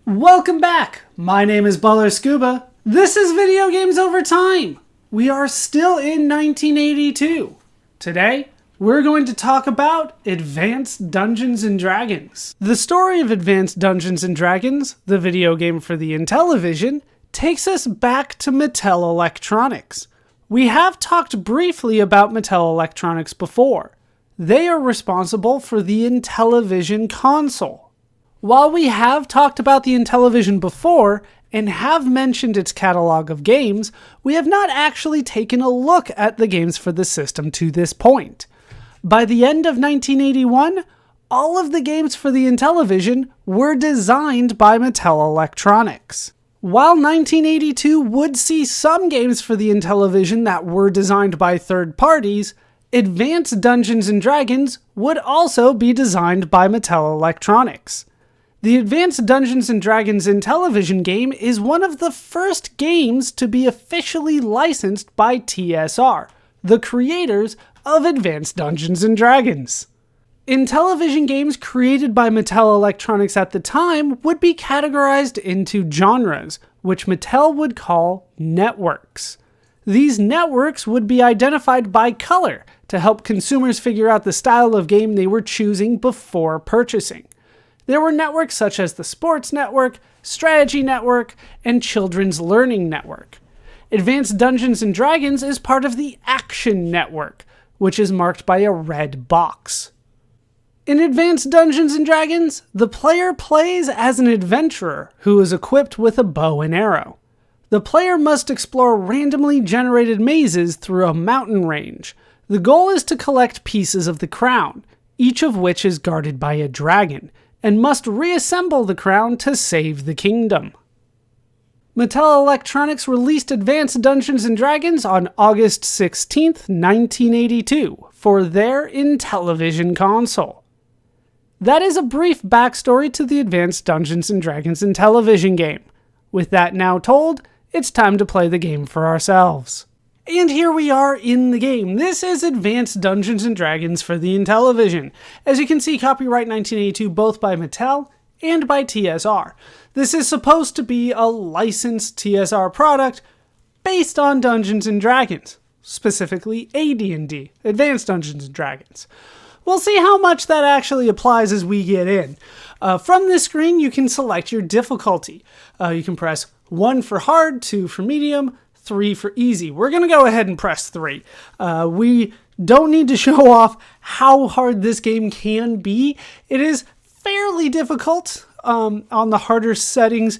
Welcome back! My name is Baller Scuba. This is Video Games Over Time. We are still in 1982. Today, we're going to talk about Advanced Dungeons & Dragons. The story of Advanced Dungeons & Dragons, the video game for the Intellivision, takes us back to Mattel Electronics. We have talked briefly about Mattel Electronics before. They are responsible for the Intellivision console. While we have talked about the Intellivision before, and have mentioned its catalog of games, we have not actually taken a look at the games for the system to this point. By the end of 1981, all of the games for the Intellivision were designed by Mattel Electronics. While 1982 would see some games for the Intellivision that were designed by third parties, Advanced Dungeons & Dragons would also be designed by Mattel Electronics. The Advanced Dungeons & Dragons Intellivision game is one of the first games to be officially licensed by TSR, the creators of Advanced Dungeons & Dragons. Intellivision games created by Mattel Electronics at the time would be categorized into genres, which Mattel would call networks. These networks would be identified by color to help consumers figure out the style of game they were choosing before purchasing. There were networks such as the Sports Network, Strategy Network, and Children's Learning Network. Advanced Dungeons & Dragons is part of the Action Network, which is marked by a red box. In Advanced Dungeons & Dragons, the player plays as an adventurer who is equipped with a bow and arrow. The player must explore randomly generated mazes through a mountain range. The goal is to collect pieces of the crown, each of which is guarded by a dragon, and must reassemble the crown to save the kingdom. Mattel Electronics released Advanced Dungeons & Dragons on August 16, 1982, for their Intellivision console. That is a brief backstory to the Advanced Dungeons & Dragons Intellivision game. With that now told, it's time to play the game for ourselves. And here we are in the game. This is Advanced Dungeons & Dragons for the Intellivision. As you can see, copyright 1982 both by Mattel and by TSR. This is supposed to be a licensed TSR product based on Dungeons & Dragons, specifically AD&D, Advanced Dungeons & Dragons. We'll see how much that actually applies as we get in. From this screen, you can select your difficulty. You can press 1 for hard, 2 for medium, 3 for easy. We're going to go ahead and press 3. We don't need to show off how hard this game can be. It is fairly difficult on the harder settings.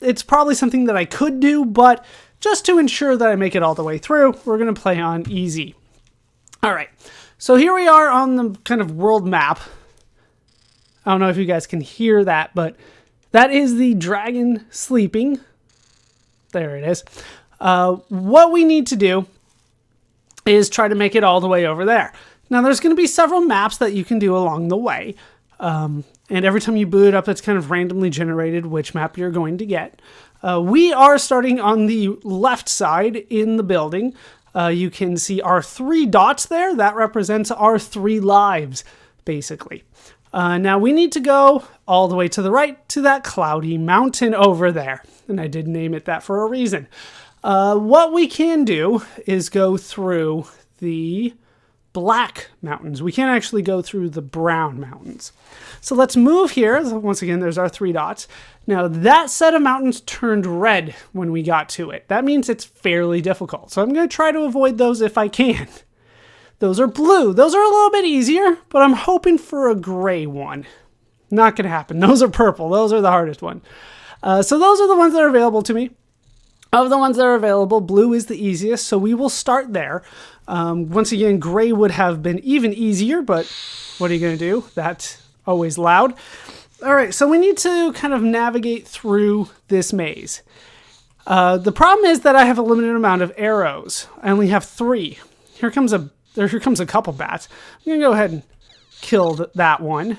It's probably something that I could do, but just to ensure that I make it all the way through, we're going to play on easy. All right, so here we are on the kind of world map. I don't know if you guys can hear that, but that is the dragon sleeping. There it is. What we need to do is try to make it all the way over there. Now, there's going to be several maps that you can do along the way. And every time you boot it up, it's kind of randomly generated which map you're going to get. We are starting on the left side in the building. You can see our 3 dots there. That represents our 3 lives, basically. Now we need to go all the way to the right to that cloudy mountain over there. And I did name it that for a reason. What we can do is go through the black mountains. We can't actually go through the brown mountains. So let's move here. Once again, there's our 3 dots. Now that set of mountains turned red when we got to it. That means it's fairly difficult. So I'm going to try to avoid those if I can. Those are blue. Those are a little bit easier, but I'm hoping for a gray one. Not going to happen. Those are purple. Those are the hardest one. So those are the ones that are available to me. Of the ones that are available, blue is the easiest, so we will start there. Once again, gray would have been even easier, but what are you going to do? That's always loud. All right, so we need to kind of navigate through this maze. The problem is that I have a limited amount of arrows. I only have 3. Here comes a couple bats. I'm going to go ahead and kill that one.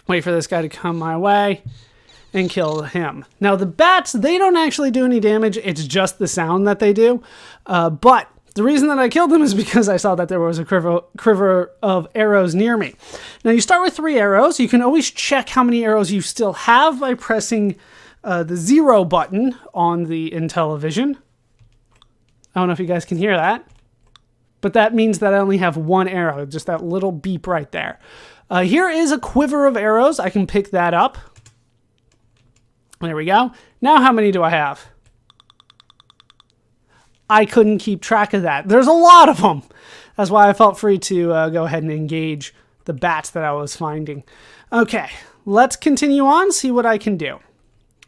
Wait for this guy to come my way and kill him. Now the bats, they don't actually do any damage. It's just the sound that they do. But The reason that I killed them is because I saw that there was a quiver of arrows near me. Now you start with 3 arrows. You can always check how many arrows you still have by pressing the 0 button on the Intellivision. I don't know if you guys can hear that, but that means that I only have 1 arrow, just that little beep right there. Here is a quiver of arrows. I can pick that up. There we go. Now how many do I have? I couldn't keep track of that. There's a lot of them. That's why I felt free to go ahead and engage the bats that I was finding. Okay, let's continue on, see what I can do.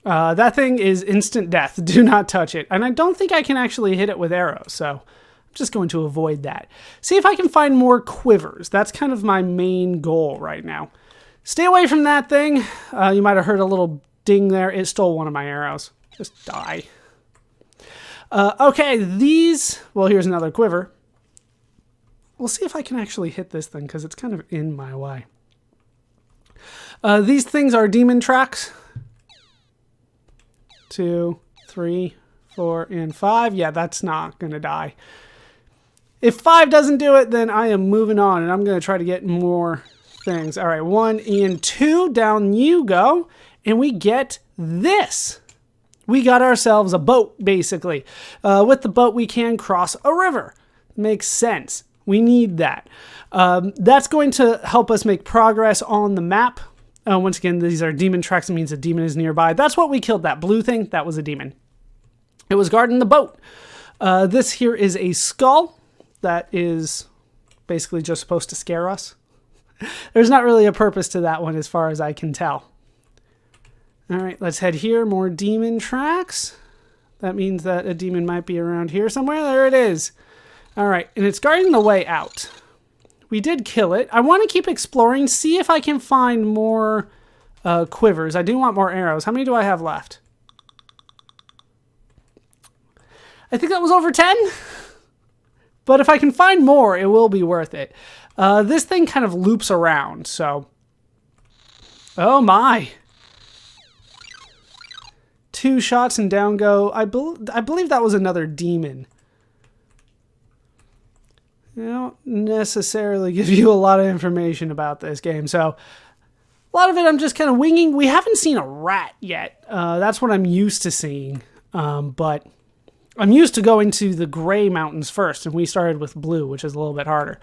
That thing is instant death. Do not touch it. And I don't think I can actually hit it with arrows, so I'm just going to avoid that. See if I can find more quivers. That's kind of my main goal right now. Stay away from that thing. You might have heard a little ding there. It stole one of my arrows. Just die. Okay, well, here's another quiver. We'll see if I can actually hit this thing, because it's kind of in my way. These things are demon tracks. 2, 3, 4, and 5. Yeah, that's not going to die. If 5 doesn't do it, then I am moving on, and I'm going to try to get more things. All right, 1 and 2, down you go, and we get this. We got ourselves a boat, basically. With the boat, we can cross a river. Makes sense. We need that. That's going to help us make progress on the map. Once again, these are demon tracks. It means a demon is nearby. That's what we killed. That blue thing, that was a demon. It was guarding the boat. This here is a skull that is basically just supposed to scare us. There's not really a purpose to that one as far as I can tell. All right, let's head here. More demon tracks. That means that a demon might be around here somewhere. There it is. All right, and it's guarding the way out. We did kill it. I want to keep exploring, see if I can find more quivers. I do want more arrows. How many do I have left? I think that was over 10. But if I can find more, it will be worth it. This thing kind of loops around, so... Oh my! 2 shots and down go. I believe that was another demon. I don't necessarily give you a lot of information about this game, so a lot of it I'm just kind of winging. We haven't seen a rat yet. That's what I'm used to seeing, but I'm used to going to the gray mountains first, and we started with blue, which is a little bit harder.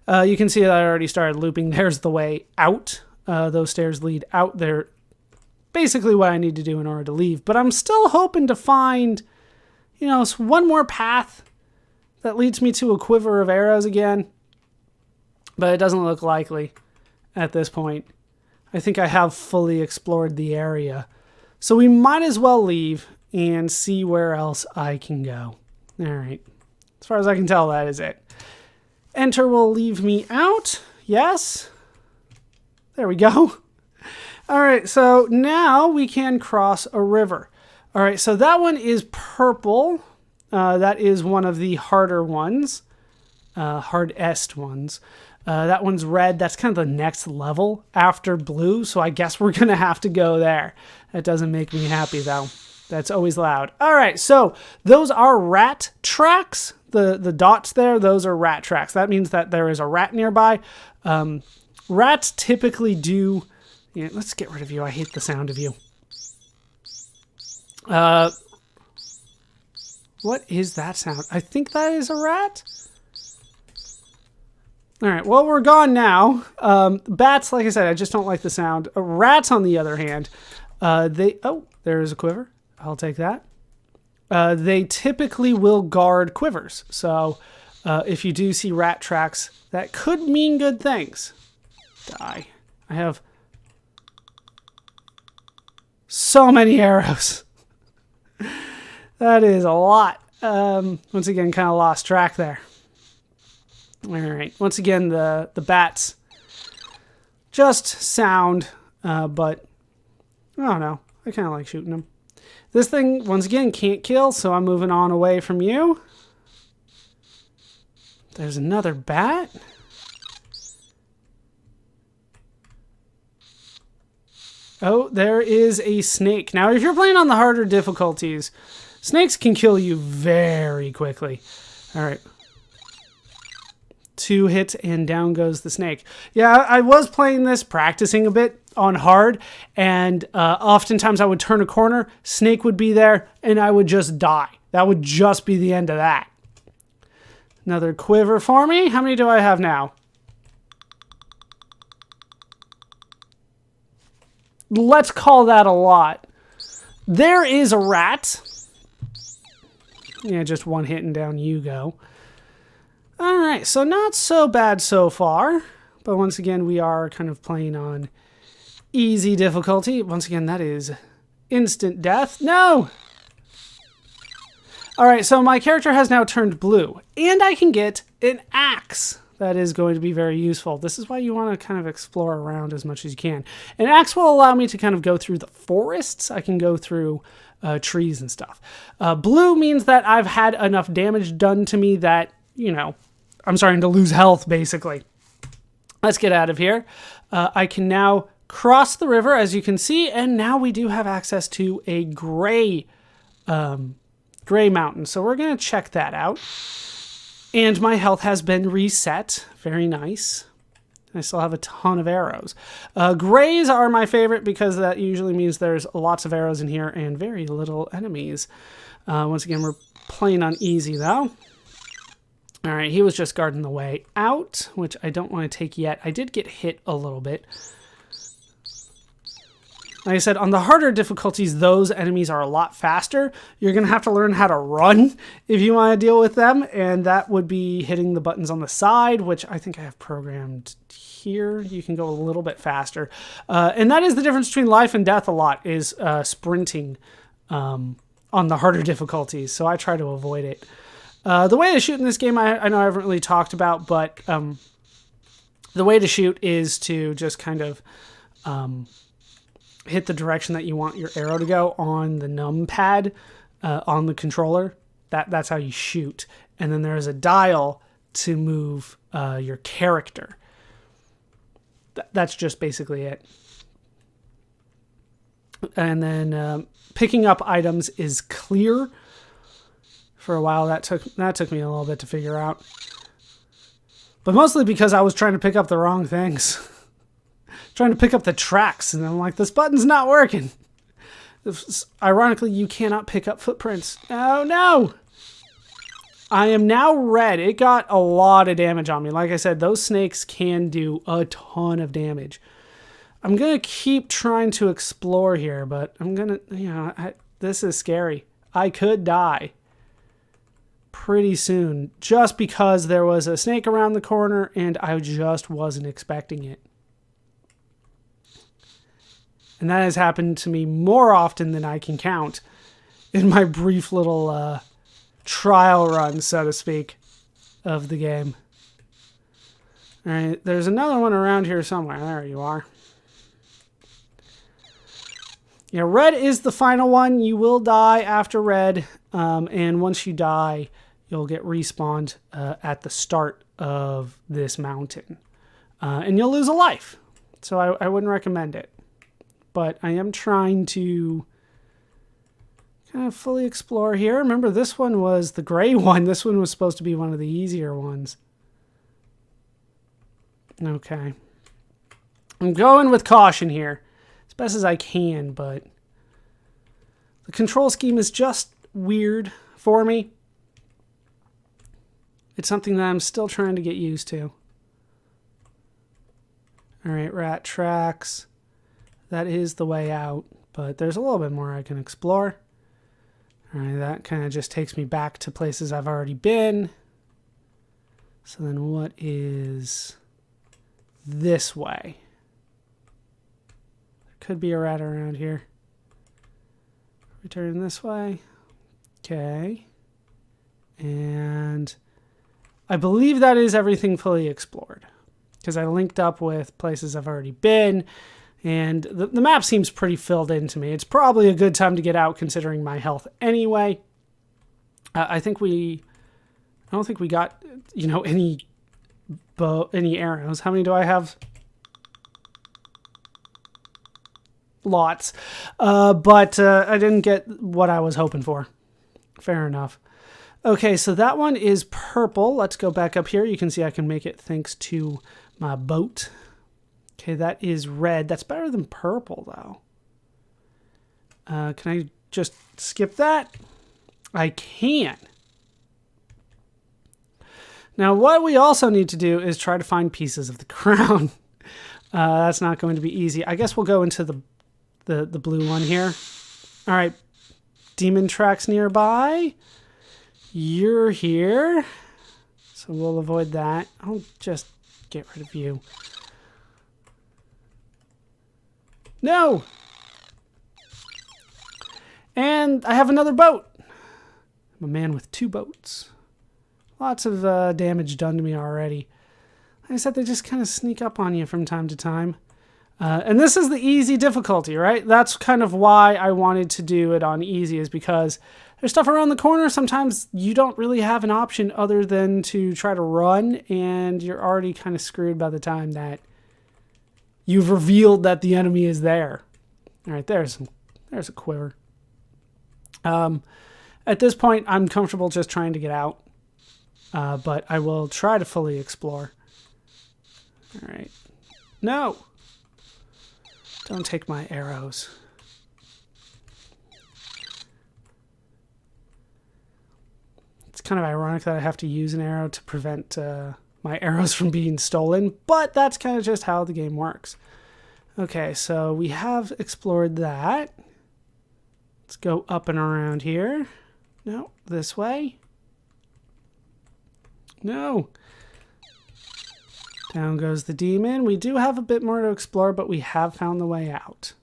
You can see that I already started looping. There's the way out. Those stairs lead out there. Basically what I need to do in order to leave. But I'm still hoping to find, you know, one more path that leads me to a quiver of arrows again. But it doesn't look likely at this point. I think I have fully explored the area. So we might as well leave and see where else I can go. All right. As far as I can tell, that is it. Enter will leave me out. Yes. There we go. All right, so now we can cross a river. All right, so that one is purple. That is one of the harder ones, hardest ones. That one's red. That's kind of the next level after blue, so I guess we're going to have to go there. That doesn't make me happy, though. That's always loud. All right, so those are rat tracks. The dots there, those are rat tracks. That means that there is a rat nearby. Rats typically do... Yeah, let's get rid of you. I hate the sound of you. What is that sound? I think that is a rat. All right, well, we're gone now. Bats, like I said, I just don't like the sound. Rats, on the other hand, oh, there is a quiver. I'll take that. They typically will guard quivers. So if you do see rat tracks, that could mean good things. Die. I have so many arrows. That is a lot. Once again, kind of lost track there. All right. Once again, the bats just sound, but I don't know. I kind of like shooting them. This thing, once again, can't kill, so I'm moving on away from you. There's another bat. Oh, there is a snake. Now, if you're playing on the harder difficulties, snakes can kill you very quickly. All right. 2 hits and down goes the snake. Yeah, I was playing this, practicing a bit on hard, and oftentimes I would turn a corner, snake would be there, and I would just die. That would just be the end of that. Another quiver for me. How many do I have now? Let's call that a lot. There is a rat. Yeah, just 1 hit and down you go. All right, so not so bad so far. But once again, we are kind of playing on easy difficulty. Once again, that is instant death. No! All right, so my character has now turned blue. And I can get an axe. That is going to be very useful. This is why you want to kind of explore around as much as you can. An axe will allow me to kind of go through the forests. I can go through trees and stuff. Blue means that I've had enough damage done to me that, you know, I'm starting to lose health, basically. Let's get out of here. I can now cross the river, as you can see, and now we do have access to a gray mountain. So we're going to check that out. And my health has been reset. Very nice. I still have a ton of arrows. Grays are my favorite because that usually means there's lots of arrows in here and very little enemies. Once again, we're playing on easy, though. All right, he was just guarding the way out, which I don't want to take yet. I did get hit a little bit. Like I said, on the harder difficulties, those enemies are a lot faster. You're going to have to learn how to run if you want to deal with them, and that would be hitting the buttons on the side, which I think I have programmed here. You can go a little bit faster. And that is the difference between life and death a lot, is sprinting on the harder difficulties, so I try to avoid it. The way to shoot in this game, I know I haven't really talked about, but the way to shoot is to just kind of hit the direction that you want your arrow to go on the numpad on the controller. That's how you shoot. And then there's a dial to move your character. That's just basically it. And then picking up items is clear. For a while, that took me a little bit to figure out. But mostly because I was trying to pick up the wrong things. Trying to pick up the tracks, and I'm like, this button's not working. Ironically, you cannot pick up footprints. Oh, no! I am now red. It got a lot of damage on me. Like I said, those snakes can do a ton of damage. I'm going to keep trying to explore here, but I'm going to, you know, this is scary. I could die pretty soon just because there was a snake around the corner and I just wasn't expecting it. And that has happened to me more often than I can count in my brief little trial run, so to speak, of the game. All right, there's another one around here somewhere. There you are. Yeah, red is the final one. You will die after red, and once you die, you'll get respawned at the start of this mountain. And you'll lose a life, so I wouldn't recommend it. But I am trying to kind of fully explore here. Remember, this one was the gray one. This one was supposed to be one of the easier ones. Okay. I'm going with caution here, as best as I can, but the control scheme is just weird for me. It's something that I'm still trying to get used to. All right, rat tracks. That is the way out, but there's a little bit more I can explore. All right, that kind of just takes me back to places I've already been. So then what is this way? There could be a rat around here. Return this way. Okay. And I believe that is everything fully explored, because I linked up with places I've already been. And the map seems pretty filled in to me. It's probably a good time to get out considering my health anyway. I don't think we got, you know, any arrows. How many do I have? Lots. But I didn't get what I was hoping for. Fair enough. Okay, so that one is purple. Let's go back up here. You can see I can make it thanks to my boat. Okay, that is red. That's better than purple, though. Can I just skip that? I can. Now, what we also need to do is try to find pieces of the crown. That's not going to be easy. I guess we'll go into the blue one here. All right, demon tracks nearby. You're here, so we'll avoid that. I'll just get rid of you. No! And I have another boat. I'm a man with 2 boats. Lots of damage done to me already. Like I said, they just kind of sneak up on you from time to time. And this is the easy difficulty, right? That's kind of why I wanted to do it on easy, is because there's stuff around the corner. Sometimes you don't really have an option other than to try to run, and you're already kind of screwed by the time that you've revealed that the enemy is there. All right, there's a quiver. At this point, I'm comfortable just trying to get out, but I will try to fully explore. All right. No! Don't take my arrows. It's kind of ironic that I have to use an arrow to prevent my arrows from being stolen, but that's kind of just how the game works. Okay, so we have explored that. Let's go up and around here. No, this way. No. Down goes the demon. We do have a bit more to explore, but we have found the way out.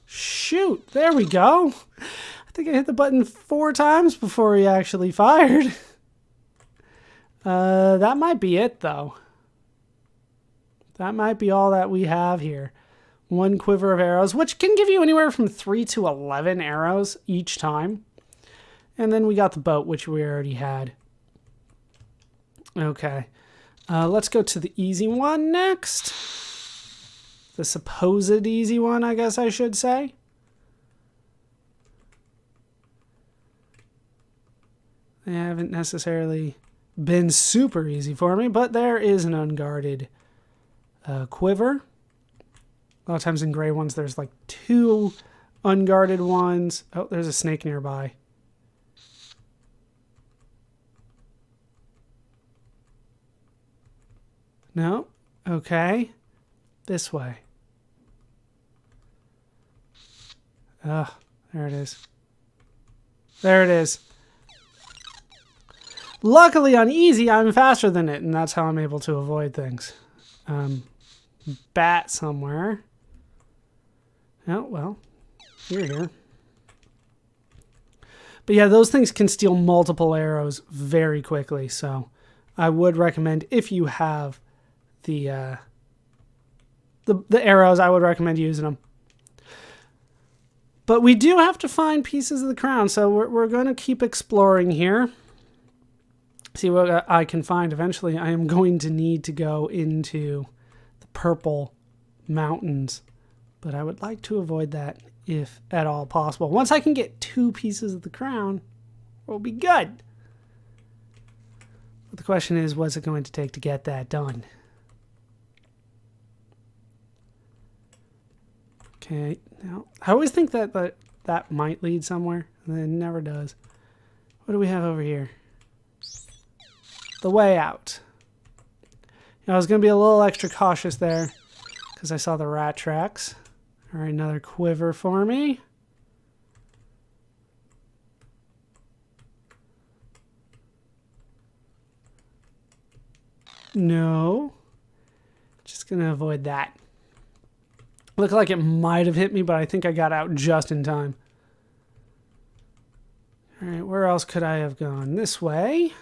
Shoot, there we go. I think I hit the button 4 times before he actually fired. That might be it, though. That might be all that we have here. 1 quiver of arrows, which can give you anywhere from 3 to 11 arrows each time. And then we got the boat, which we already had. Okay. Let's go to the easy one next. The supposed easy one, I guess I should say. They haven't necessarily been super easy for me, but there is an unguarded quiver. A lot of times in gray ones, there's like 2 unguarded ones. Oh, there's a snake nearby. No? Okay. This way. There it is. There it is. Luckily on easy, I'm faster than it, and that's how I'm able to avoid things. Bat somewhere. Oh, well, you're here. But yeah, those things can steal multiple arrows very quickly, so I would recommend, if you have the arrows, I would recommend using them. But we do have to find pieces of the crown, so we're going to keep exploring here. See what I can find. Eventually, I am going to need to go into the purple mountains, but I would like to avoid that if at all possible. Once I can get 2 pieces of the crown, we'll be good. But the question is, what's it going to take to get that done? Okay, now I always think that that might lead somewhere, and then it never does. What do we have over here? The way out. I was going to be a little extra cautious there because I saw the rat tracks. All right, another quiver for me. No. Just going to avoid that. Looked like it might have hit me, but I think I got out just in time. All right, where else could I have gone? This way.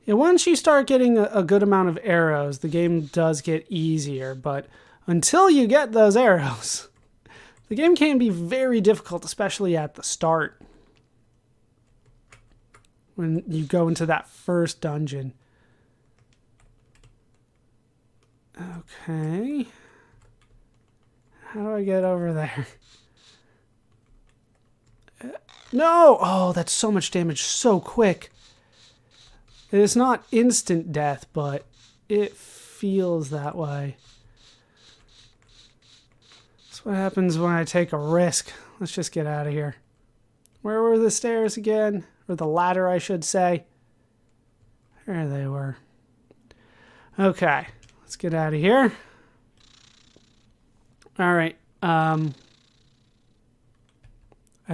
Yeah, once you start getting a good amount of arrows, the game does get easier, but until you get those arrows, the game can be very difficult, especially at the start. When you go into that first dungeon. Okay. How do I get over there? No! Oh, that's so much damage so quick. It is not instant death, but it feels that way. That's what happens when I take a risk. Let's just get out of here. Where were the stairs again? Or the ladder, I should say. There they were. Okay, let's get out of here. All right. I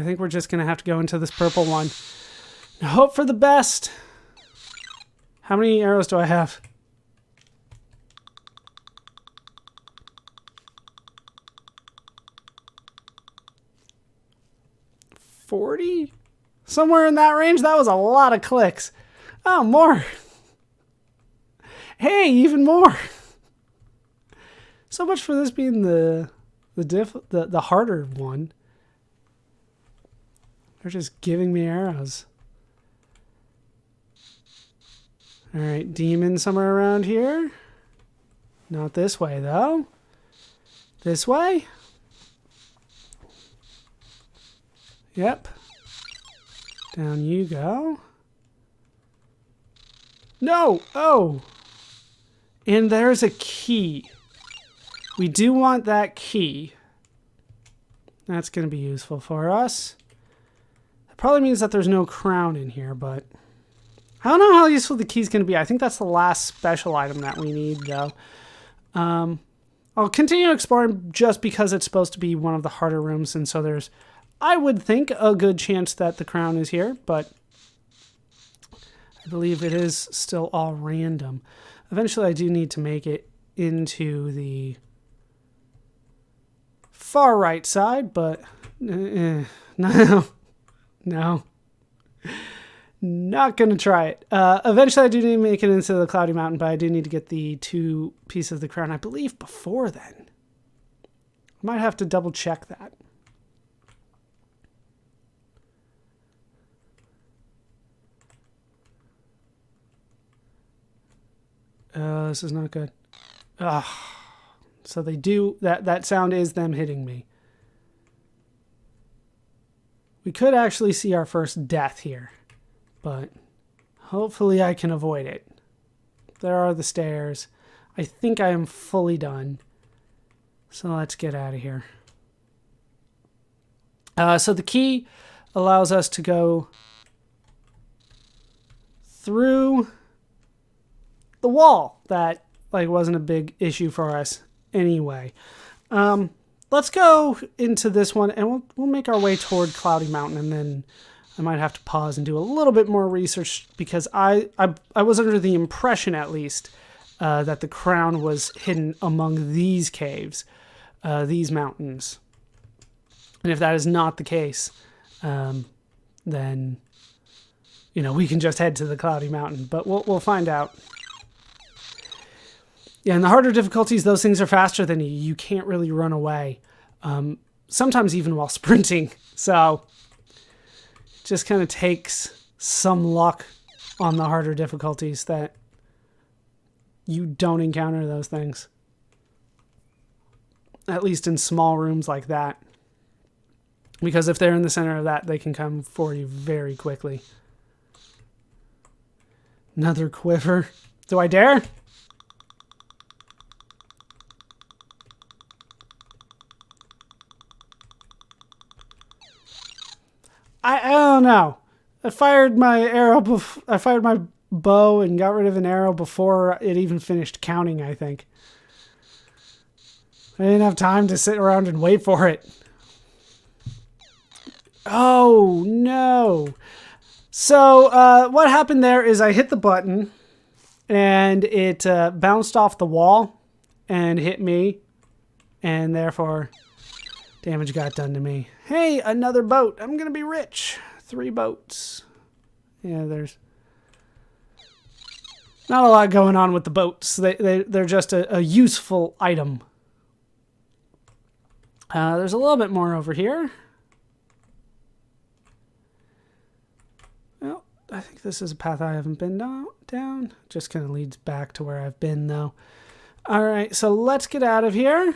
think we're just going to have to go into this purple one. Hope for the best. How many arrows do I have? $40? Somewhere in that range? That was a lot of clicks. Oh, more. Hey, even more. So much for this being the harder one. They're just giving me arrows. All right, demon somewhere around here. Not this way, though. This way? Yep. Down you go. No! Oh! And there's a key. We do want that key. That's going to be useful for us. That probably means that there's no crown in here, but I don't know how useful the key's going to be. I think that's the last special item that we need, though. I'll continue exploring just because it's supposed to be one of the harder rooms, and so there's, I would think, a good chance that the crown is here, but I believe it is still all random. Eventually, I do need to make it into the far right side, but no, not gonna try it. Eventually, I do need to make it into the Cloudy Mountain, but I do need to get the 2 pieces of the crown, I believe, before then. I might have to double check that. This is not good. So they do, that sound is them hitting me. We could actually see our first death here, but hopefully I can avoid it. There are the stairs. I think I am fully done. So let's get out of here. So the key allows us to go through the wall that wasn't a big issue for us anyway. Let's go into this one and we'll make our way toward Cloudy Mountain, and then I might have to pause and do a little bit more research because I was under the impression, at least, that the crown was hidden among these caves, these mountains. And if that is not the case, then we can just head to the Cloudy Mountain, but we'll find out. Yeah, in the harder difficulties, those things are faster than you. You can't really run away. Sometimes even while sprinting. So it just kind of takes some luck on the harder difficulties that you don't encounter those things. At least in small rooms like that. Because if they're in the center of that, they can come for you very quickly. Another quiver. Do I dare? I don't know. I fired my bow and got rid of an arrow before it even finished counting, I think. I didn't have time to sit around and wait for it. Oh, no. So, what happened there is I hit the button and it bounced off the wall and hit me, and therefore damage got done to me. Hey, another boat. I'm going to be rich. 3 boats. Yeah, there's not a lot going on with the boats. They're just a useful item. There's a little bit more over here. Well, I think this is a path I haven't been down. Just kind of leads back to where I've been, though. All right, so let's get out of here.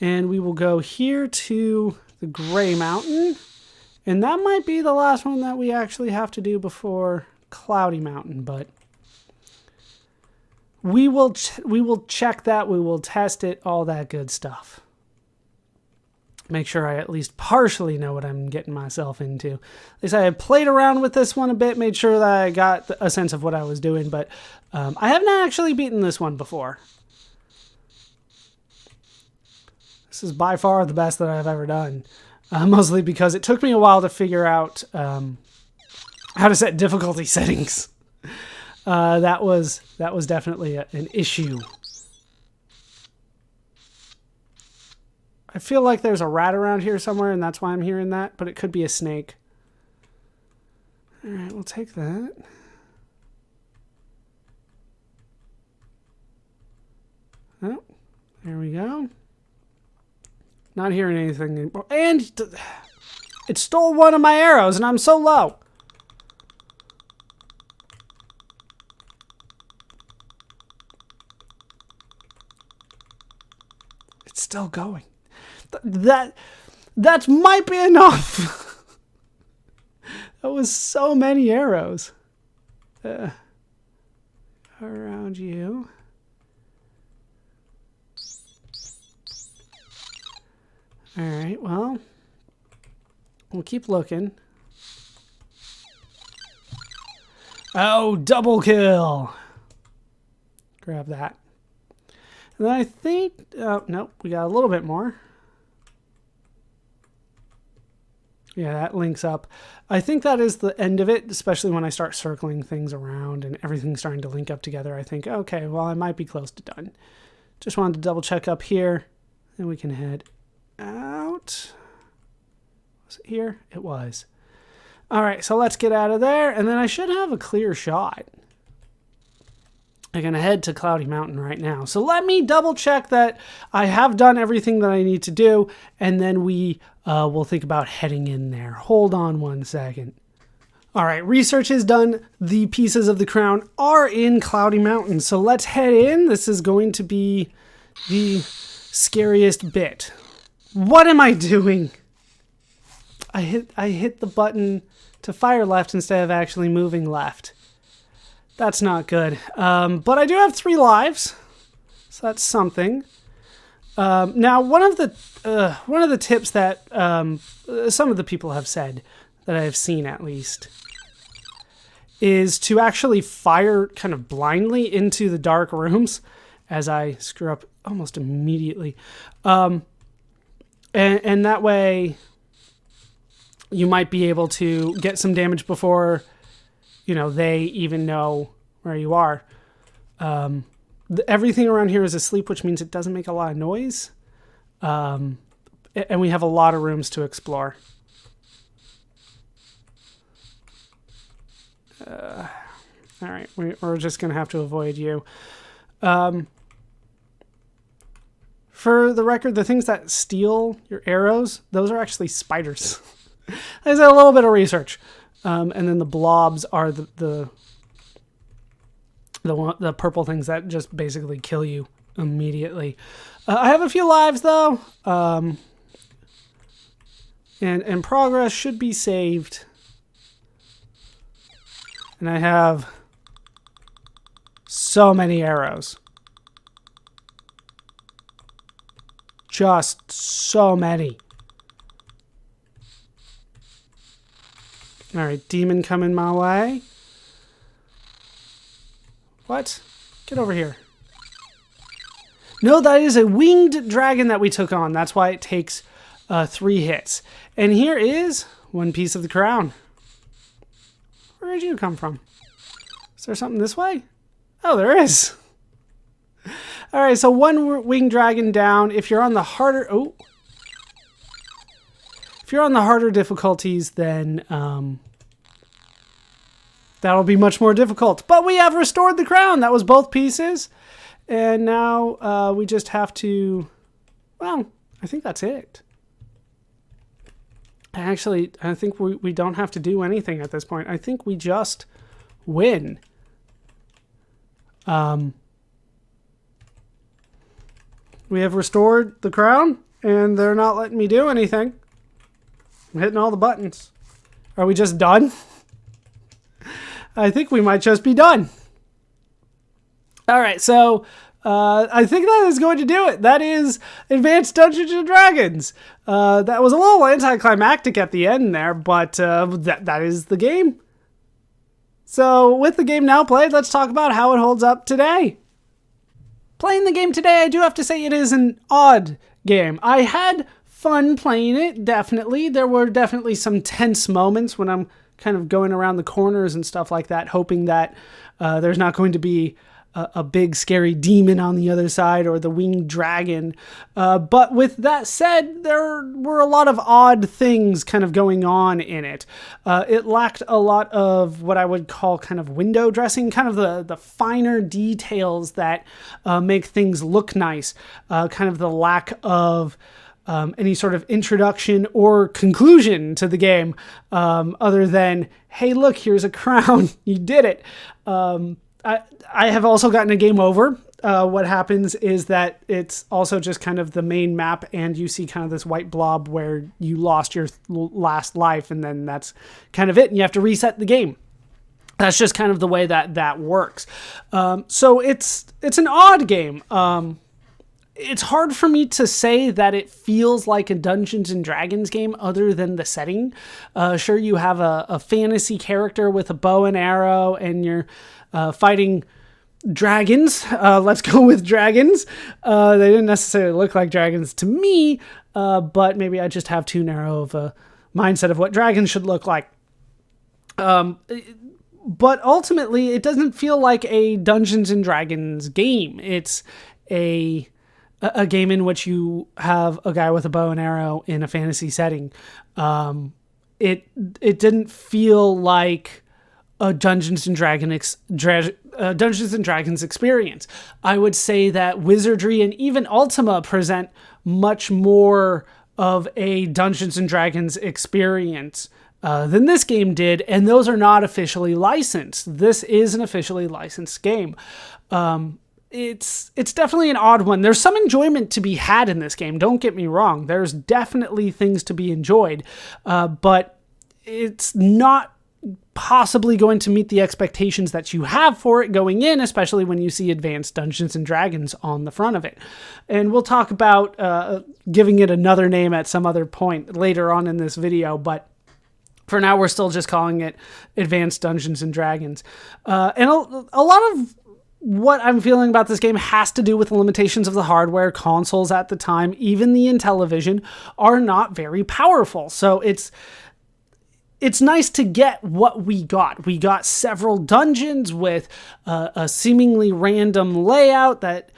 And we will go here to the Gray Mountain. And that might be the last one that we actually have to do before Cloudy Mountain, but we will check that. We will test it, all that good stuff. Make sure I at least partially know what I'm getting myself into. At least I have played around with this one a bit, made sure that I got a sense of what I was doing, but I have not actually beaten this one before. This is by far the best that I've ever done, mostly because it took me a while to figure out how to set difficulty settings. That was definitely an issue. I feel like there's a rat around here somewhere, and that's why I'm hearing that, but it could be a snake. All right, we'll take that. Oh, there we go. Not hearing anything anymore. And it stole one of my arrows, and I'm so low. It's still going. That might be enough. That was so many arrows. Around you. All right, well, we'll keep looking. Oh, double kill. Grab that. And then I think, nope, we got a little bit more. Yeah, that links up. I think that is the end of it, especially when I start circling things around and everything's starting to link up together. I think, okay, well, I might be close to done. Just wanted to double check up here, and we can head out. Was it here? It was. All right, so let's get out of there, and then I should have a clear shot. I'm going to head to Cloudy Mountain right now. So let me double check that I have done everything that I need to do, and then we will think about heading in there. Hold on one second. All right, research is done. The pieces of the crown are in Cloudy Mountain. So let's head in. This is going to be the scariest bit. What am I doing? I hit the button to fire left instead of actually moving left. That's not good. But I do have 3 lives, so that's something. Now, one of the tips that some of the people have said, that I have seen at least, is to actually fire kind of blindly into the dark rooms, as I screw up almost immediately. And that way, you might be able to get some damage before, you know, they even know where you are. Everything around here is asleep, which means it doesn't make a lot of noise. And we have a lot of rooms to explore. All right, we're just going to have to avoid you. For the record, the things that steal your arrows, those are actually spiders. I did a little bit of research. And then the blobs are the purple things that just basically kill you immediately. I have a few lives though, and progress should be saved. And I have so many arrows. Just so many. All right, demon coming my way. What? Get over here. No, that is a winged dragon that we took on. That's why it takes 3 hits. And here is one piece of the crown. Where did you come from? Is there something this way? Oh, there is. All right, so 1 winged dragon down. If you're on the harder... Oh. If you're on the harder difficulties, then that'll be much more difficult. But we have restored the crown. That was both pieces. And now we just have to... Well, I think that's it. Actually, I think we don't have to do anything at this point. I think we just win. We have restored the crown, and they're not letting me do anything. I'm hitting all the buttons. Are we just done? I think we might just be done. All right, so I think that is going to do it. That is Advanced Dungeons & Dragons. That was a little anticlimactic at the end there, but that is the game. So with the game now played, let's talk about how it holds up today. Playing the game today, I do have to say it is an odd game. I had fun playing it, definitely. There were definitely some tense moments when I'm kind of going around the corners and stuff like that, hoping that there's not going to be a big scary demon on the other side or the winged dragon. But with that said, there were a lot of odd things kind of going on in it. It lacked a lot of what I would call kind of window dressing, kind of the finer details that make things look nice. Kind of the lack of any sort of introduction or conclusion to the game, other than, hey, look, here's a crown. You did it. I have also gotten a game over. What happens is that it's also just kind of the main map, and you see kind of this white blob where you lost your last life, and then that's kind of it, and you have to reset the game. That's just kind of the way that works. So it's an odd game. It's hard for me to say that it feels like a Dungeons and Dragons game other than the setting. Sure, you have a fantasy character with a bow and arrow, and you're fighting dragons. Let's go with dragons. They didn't necessarily look like dragons to me, but maybe I just have too narrow of a mindset of what dragons should look like. But ultimately, it doesn't feel like a Dungeons and Dragons game. It's a game in which you have a guy with a bow and arrow in a fantasy setting. It didn't feel like a Dungeons and Dragons experience. I would say that Wizardry and even Ultima present much more of a Dungeons and Dragons experience than this game did, and those are not officially licensed. This is an officially licensed game. It's definitely an odd one. There's some enjoyment to be had in this game. Don't get me wrong. There's definitely things to be enjoyed, but it's not possibly going to meet the expectations that you have for it going in, especially when you see Advanced Dungeons and Dragons on the front of it. And we'll talk about giving it another name at some other point later on in this video, but for now we're still just calling it Advanced Dungeons and Dragons. And a lot of what I'm feeling about this game has to do with the limitations of the hardware. Consoles at the time, even the Intellivision, are not very powerful. So it's nice to get what we got. We got several dungeons with a seemingly random layout that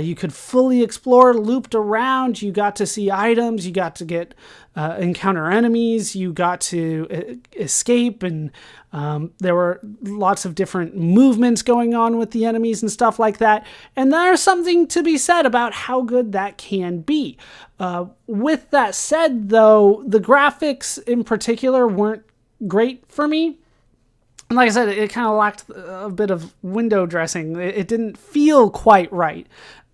you could fully explore, looped around. You got to see items. You got to get encounter enemies. You got to escape, and there were lots of different movements going on with the enemies and stuff like that. And there's something to be said about how good that can be. With that said, though, the graphics in particular weren't great for me. And like I said, it kind of lacked a bit of window dressing. It didn't feel quite right.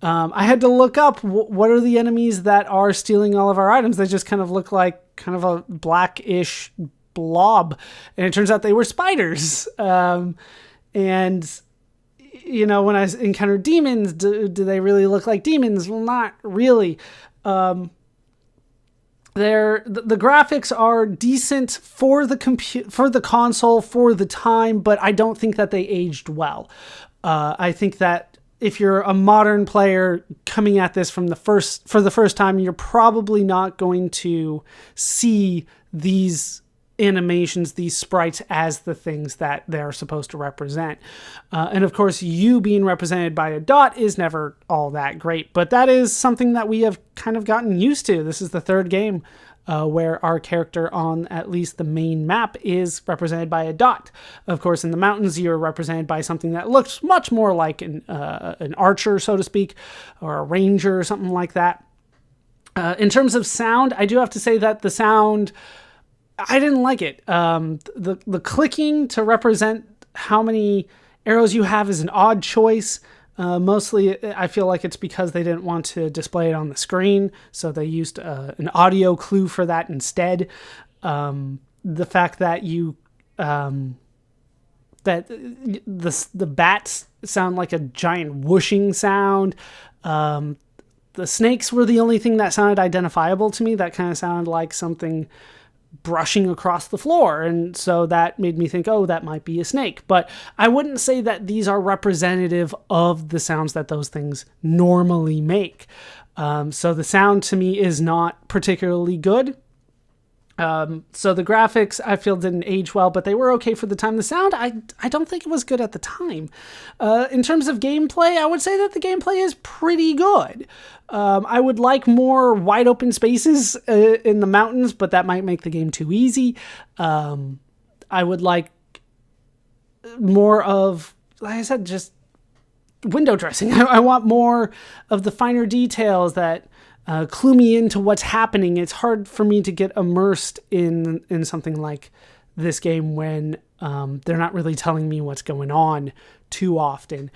I had to look up what are the enemies that are stealing all of our items. They just kind of look like kind of a blackish blob. And it turns out they were spiders. And, you know, when I encountered demons, do they really look like demons? Well, not really. The graphics are decent for the console for the time, but I don't think that they aged well. I think that if you're a modern player coming at this for the first time, you're probably not going to see these animations, these sprites, as the things that they're supposed to represent. And of course, you being represented by a dot is never all that great, but that is something that we have kind of gotten used to. This is the third game where our character on at least the main map is represented by a dot. Of course, in the mountains, you're represented by something that looks much more like an archer, so to speak, or a ranger or something like that. In terms of sound, I do have to say that the sound, I didn't like it. The clicking to represent how many arrows you have is an odd choice. Mostly, I feel like it's because they didn't want to display it on the screen, so they used an audio clue for that instead. The fact that that the bats sound like a giant whooshing sound. The snakes were the only thing that sounded identifiable to me. That kind of sounded like something brushing across the floor, and so that made me think, oh, that might be a snake. But I wouldn't say that these are representative of the sounds that those things normally make. So the sound to me is not particularly good. So the graphics I feel didn't age well, but they were okay for the time. The sound, I don't think it was good at the time. In terms of gameplay, I would say that the gameplay is pretty good. I would like more wide open spaces in the mountains, but that might make the game too easy. I would like more of, like I said, just window dressing. I want more of the finer details that clue me into what's happening. It's hard for me to get immersed in something like this game when they're not really telling me what's going on too often.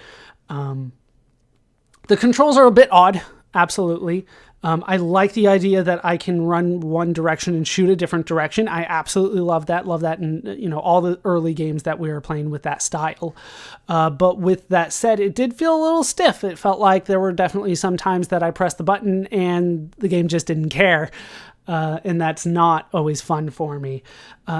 The controls are a bit odd, absolutely. I like the idea that I can run one direction and shoot a different direction. I absolutely love that. Love that in all the early games that we were playing with that style. But with that said, it did feel a little stiff. It felt like there were definitely some times that I pressed the button and the game just didn't care. And that's not always fun for me.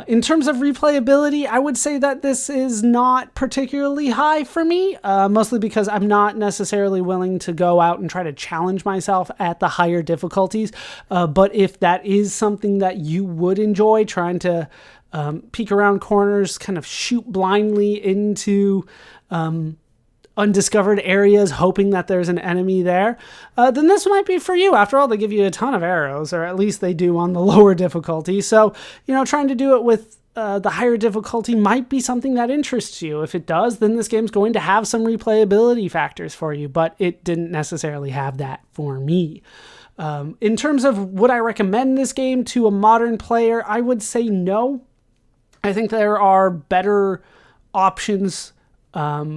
In terms of replayability, I would say that this is not particularly high for me, mostly because I'm not necessarily willing to go out and try to challenge myself at the higher difficulties. But if that is something that you would enjoy, trying to peek around corners, kind of shoot blindly into undiscovered areas, hoping that there's an enemy there, then this might be for you. After all, they give you a ton of arrows, or at least they do on the lower difficulty. So, trying to do it with the higher difficulty might be something that interests you. If it does, then this game's going to have some replayability factors for you, but it didn't necessarily have that for me. In terms of would I recommend this game to a modern player, I would say no. I think there are better options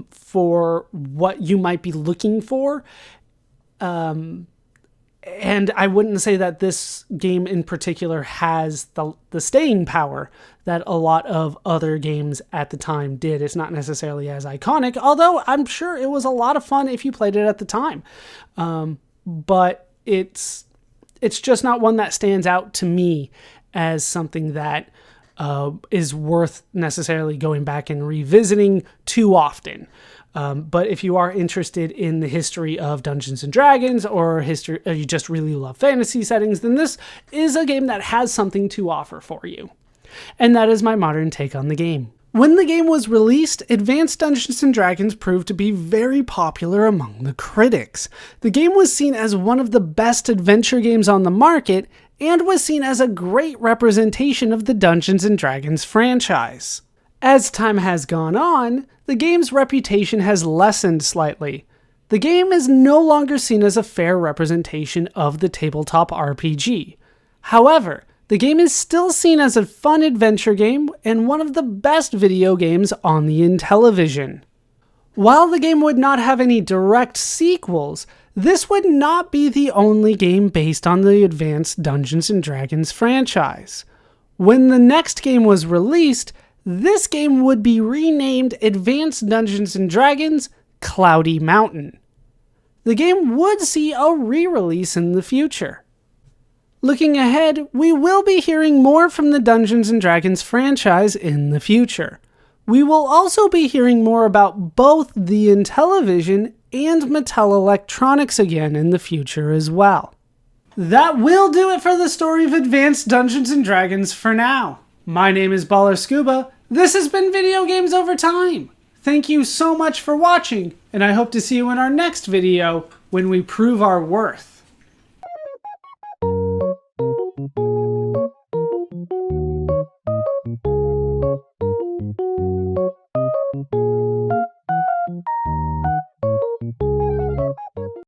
for what you might be looking for. And I wouldn't say that this game in particular has the staying power that a lot of other games at the time did. It's not necessarily as iconic, although I'm sure it was a lot of fun if you played it at the time. But it's just not one that stands out to me as something that is worth necessarily going back and revisiting too often. But if you are interested in the history of Dungeons & Dragons, or you just really love fantasy settings, then this is a game that has something to offer for you. And that is my modern take on the game. When the game was released, Advanced Dungeons & Dragons proved to be very popular among the critics. The game was seen as one of the best adventure games on the market, and was seen as a great representation of the Dungeons & Dragons franchise. As time has gone on, the game's reputation has lessened slightly. The game is no longer seen as a fair representation of the tabletop RPG. However, the game is still seen as a fun adventure game and one of the best video games on the Intellivision. While the game would not have any direct sequels, this would not be the only game based on the Advanced Dungeons & Dragons franchise. When the next game was released, this game would be renamed Advanced Dungeons & Dragons Cloudy Mountain. The game would see a re-release in the future. Looking ahead, we will be hearing more from the Dungeons & Dragons franchise in the future. We will also be hearing more about both the Intellivision and Mattel Electronics again in the future as well. That will do it for the story of Advanced Dungeons & Dragons for now. My name is Baller Scuba. This has been Video Games Over Time. Thank you so much for watching, and I hope to see you in our next video when we prove our worth.